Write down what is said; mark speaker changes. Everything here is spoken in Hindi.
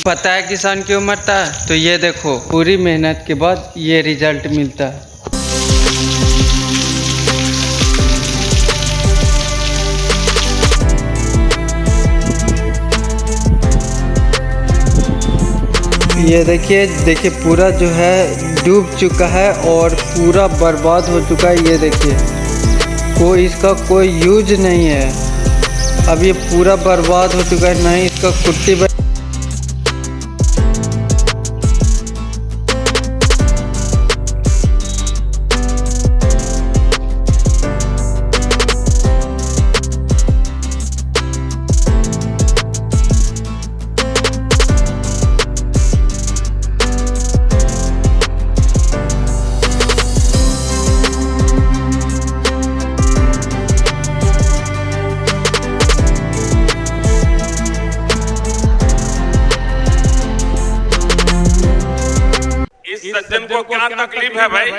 Speaker 1: पता है किसान क्यों मरता है? तो ये देखो, पूरी मेहनत के बाद ये रिजल्ट मिलता है। ये देखिए देखिए, पूरा जो है डूब चुका है और पूरा बर्बाद हो चुका है। ये देखिए, कोई इसका कोई यूज नहीं है। अब ये पूरा बर्बाद हो चुका है, नहीं इसका कुट्टी।
Speaker 2: इस सज्जन को क्या तकलीफ है भाई?